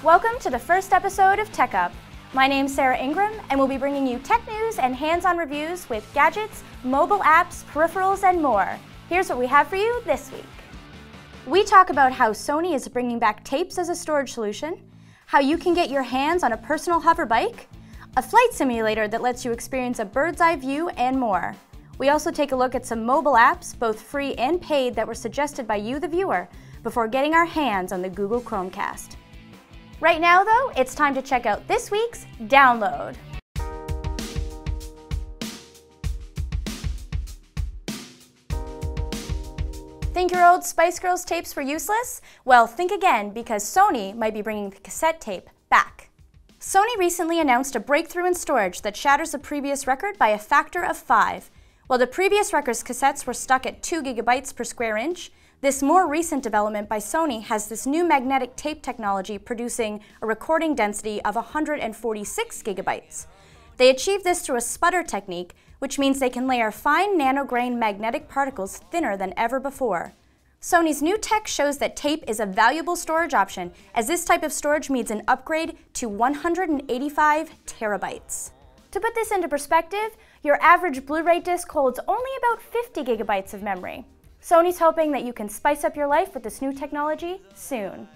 Welcome to the first episode of TechUp. My name's Sarah Ingram, and we'll be bringing you tech news and hands-on reviews with gadgets, mobile apps, peripherals, and more. Here's what we have for you this week. We talk about how Sony is bringing back tapes as a storage solution, how you can get your hands on a personal hoverbike, a flight simulator that lets you experience a bird's eye view, and more. We also take a look at some mobile apps, both free and paid, that were suggested by you, the viewer, before getting our hands on the Google Chromecast. Right now, though, it's time to check out this week's download. Think your old Spice Girls tapes were useless? Well, think again, because Sony might be bringing the cassette tape back. Sony recently announced a breakthrough in storage that shatters the previous record by a factor of 5. While the previous record's cassettes were stuck at 2 gigabytes per square inch, this more recent development by Sony has this new magnetic tape technology producing a recording density of 146 gigabytes. They achieve this through a sputter technique, which means they can layer fine nanograin magnetic particles thinner than ever before. Sony's new tech shows that tape is a valuable storage option, as this type of storage means an upgrade to 185 terabytes. To put this into perspective, your average Blu-ray disc holds only about 50 gigabytes of memory. Sony's hoping that you can spice up your life with this new technology soon.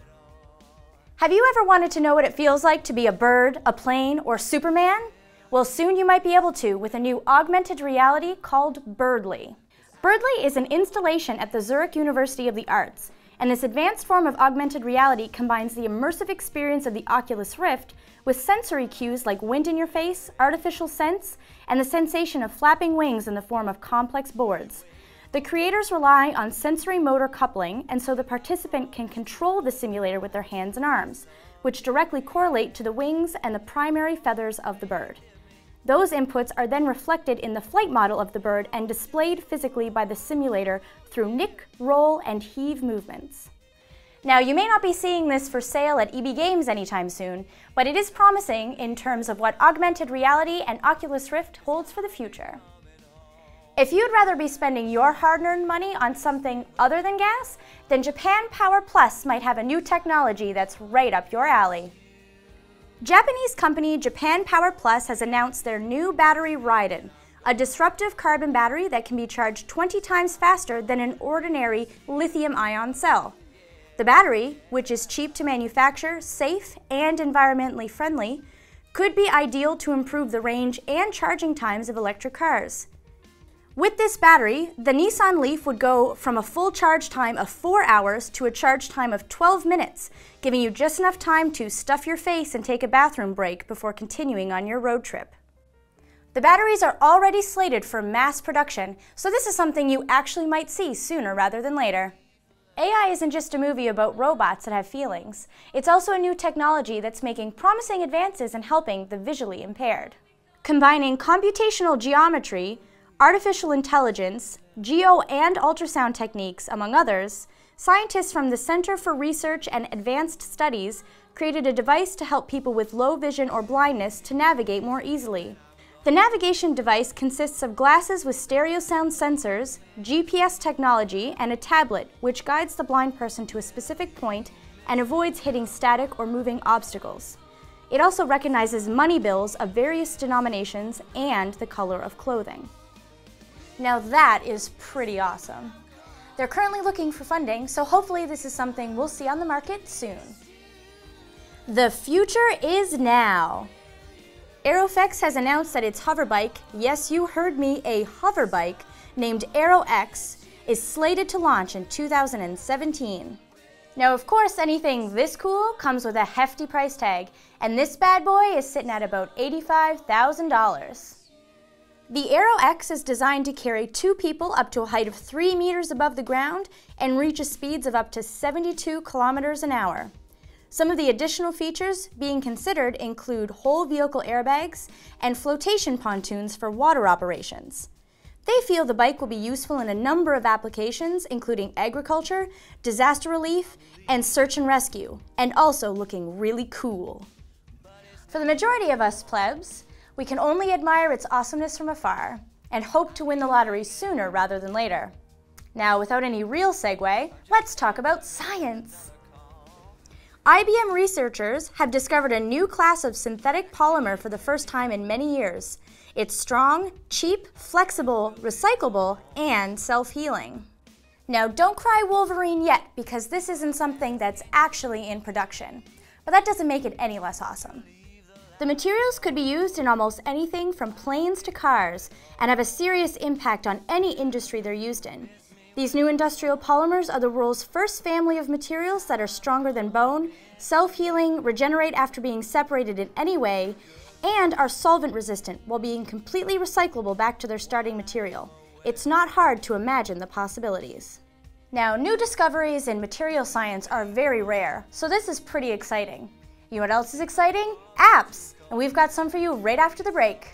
Have you ever wanted to know what it feels like to be a bird, a plane, or Superman? Well, soon you might be able to with a new augmented reality called Birdly. Birdly is an installation at the Zurich University of the Arts, and this advanced form of augmented reality combines the immersive experience of the Oculus Rift with sensory cues like wind in your face, artificial scents, and the sensation of flapping wings in the form of complex boards. The creators rely on sensory motor coupling, and so the participant can control the simulator with their hands and arms, which directly correlate to the wings and the primary feathers of the bird. Those inputs are then reflected in the flight model of the bird and displayed physically by the simulator through nick, roll, and heave movements. Now, you may not be seeing this for sale at EB Games anytime soon, but it is promising in terms of what augmented reality and Oculus Rift holds for the future. If you'd rather be spending your hard-earned money on something other than gas, then Japan Power Plus might have a new technology that's right up your alley. Japanese company Japan Power Plus has announced their new battery Raiden, a disruptive carbon battery that can be charged 20 times faster than an ordinary lithium-ion cell. The battery, which is cheap to manufacture, safe, and environmentally friendly, could be ideal to improve the range and charging times of electric cars. With this battery, the Nissan Leaf would go from a full charge time of 4 hours to a charge time of 12 minutes, giving you just enough time to stuff your face and take a bathroom break before continuing on your road trip. The batteries are already slated for mass production, so this is something you actually might see sooner rather than later. AI isn't just a movie about robots that have feelings. It's also a new technology that's making promising advances in helping the visually impaired. Combining computational geometry, artificial intelligence, geo and ultrasound techniques, among others, scientists from the Center for Research and Advanced Studies created a device to help people with low vision or blindness to navigate more easily. The navigation device consists of glasses with stereo sound sensors, GPS technology, and a tablet which guides the blind person to a specific point and avoids hitting static or moving obstacles. It also recognizes money bills of various denominations and the color of clothing. Now that is pretty awesome. They're currently looking for funding, so hopefully this is something we'll see on the market soon. The future is now. Aeroflex has announced that its hoverbike, yes, you heard me, a hoverbike, named Aero X, is slated to launch in 2017. Now, of course, anything this cool comes with a hefty price tag, and this bad boy is sitting at about $85,000. The Aero X is designed to carry 2 people up to a height of 3 meters above the ground and reach speeds of up to 72 kilometers an hour. Some of the additional features being considered include whole vehicle airbags and flotation pontoons for water operations. They feel the bike will be useful in a number of applications, including agriculture, disaster relief, and search and rescue, and also looking really cool. For the majority of us plebs, we can only admire its awesomeness from afar and hope to win the lottery sooner rather than later. Now, without any real segue, let's talk about science. IBM researchers have discovered a new class of synthetic polymer for the first time in many years. It's strong, cheap, flexible, recyclable, and self-healing. Now, don't cry Wolverine yet, because this isn't something that's actually in production. But that doesn't make it any less awesome. The materials could be used in almost anything from planes to cars and have a serious impact on any industry they're used in. These new industrial polymers are the world's first family of materials that are stronger than bone, self-healing, regenerate after being separated in any way, and are solvent resistant while being completely recyclable back to their starting material. It's not hard to imagine the possibilities. Now, new discoveries in material science are very rare, so this is pretty exciting. You know what else is exciting? Apps! And we've got some for you right after the break.